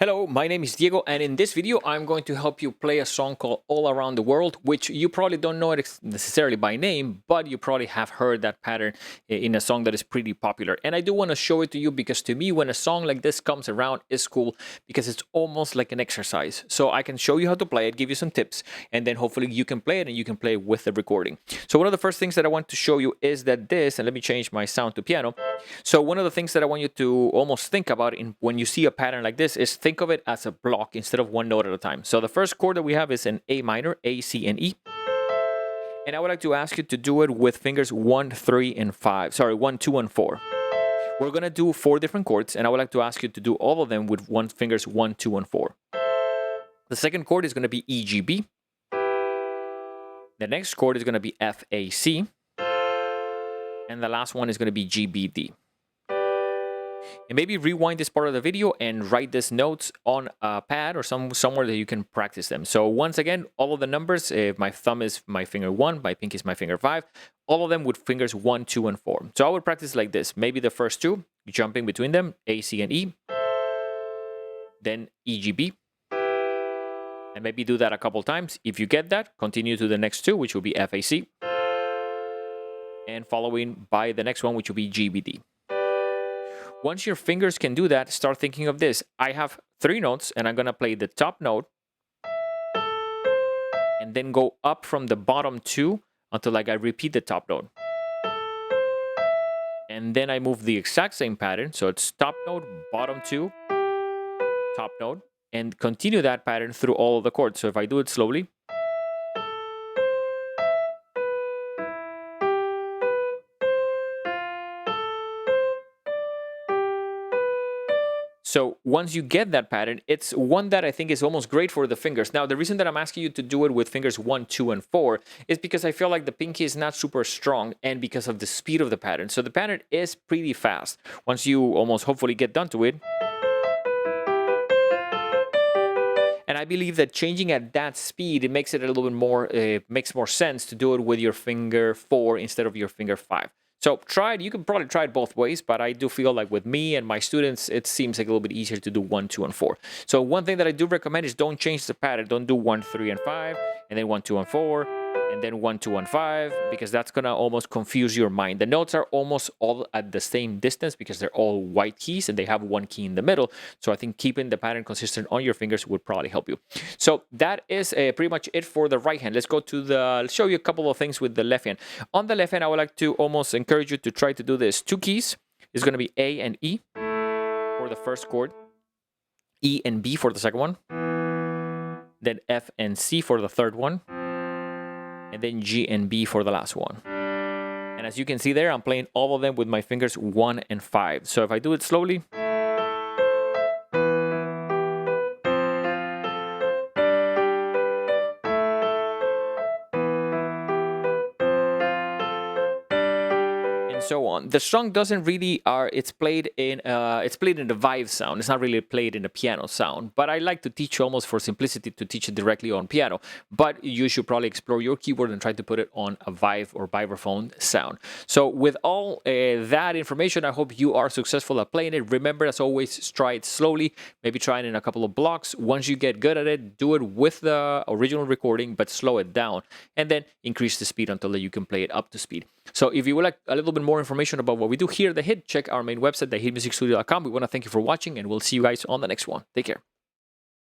Hello, my name is Diego, and in this video I'm going to help you play a song called All Around the World, which you probably don't know it necessarily by name, but you probably have heard that pattern in a song that is pretty popular. And I do want to show it to you because to me, when a song like this comes around, it's cool because it's almost like an exercise. So I can show you how to play it, give you some tips, and then hopefully you can play it and you can play it with the recording. So one of the first things that I want to show you is that this, and let me change my sound to piano. So one of the things that I want you to almost think about when you see a pattern like this is think of it as a block instead of one note at a time. So the first chord that we have is an A minor, A, C, and E. And I would like to ask you to do it with fingers 1, 3, and 5. Sorry, 1, 2, and 4. We're going to do 4 different chords, and I would like to ask you to do all of them with fingers 1, 2, and 4. The second chord is going to be E, G, B. The next chord is going to be F, A, C. And the last one is going to be G, B, D. And maybe rewind this part of the video and write these notes on a pad or somewhere that you can practice them. So once again, all of the numbers, my thumb is my finger 1, my pinky is my finger 5, all of them with fingers 1, 2, and 4. So I would practice like this. Maybe the first two, jumping between them, A, C, and E. Then E, G, B. And maybe do that a couple times. If you get that, continue to the next two, which will be F, A, C. And following by the next one, which will be G, B, D. Once your fingers can do that, start thinking of this. I have 3 notes, and I'm going to play the top note, and then go up from the bottom 2 until I repeat the top note. And then I move the exact same pattern. So it's top note, bottom 2, top note, and continue that pattern through all of the chords. So if I do it slowly. So once you get that pattern, it's one that I think is almost great for the fingers. Now, the reason that I'm asking you to do it with fingers 1, 2, and 4 is because I feel like the pinky is not super strong and because of the speed of the pattern. So the pattern is pretty fast once you almost hopefully get done to it. And I believe that changing at that speed, it makes it a little bit more, makes more sense to do it with your finger 4 instead of your finger 5. So try it. You can probably try it both ways, but I do feel like with me and my students, it seems like a little bit easier to do 1, 2, and 4. So one thing that I do recommend is don't change the pattern. Don't do 1, 3, and 5, and then 1, 2, and 4, and then 1, 2, and 5, because that's going to almost confuse your mind. The notes are almost all at the same distance because they're all white keys and they have one key in the middle. So I think keeping the pattern consistent on your fingers would probably help you. So that is pretty much it for the right hand. Let's go to let's show you a couple of things with the left hand. On the left hand, I would like to almost encourage you to try to do this. 2 keys is going to be A and E for the first chord, E and B for the second one, then F and C for the third one, and then G and B for the last one. And as you can see there, I'm playing all of them with my fingers 1 and 5. So if I do it slowly. So on. The song doesn't really it's played in the vibe sound. It's not really played in the piano sound, but I like to teach almost for simplicity to teach it directly on piano. But you should probably explore your keyboard and try to put it on a vibe or vibraphone sound. So with all that information, I hope you are successful at playing it. Remember, as always, try it slowly. Maybe try it in a couple of blocks. Once you get good at it, do it with the original recording, but slow it down, and then increase the speed until you can play it up to speed. So if you would like a little bit more information about what we do here at The Hit, check our main website, thehitmusicstudio.com. We want to thank you for watching, and we'll see you guys on the next one. Take care.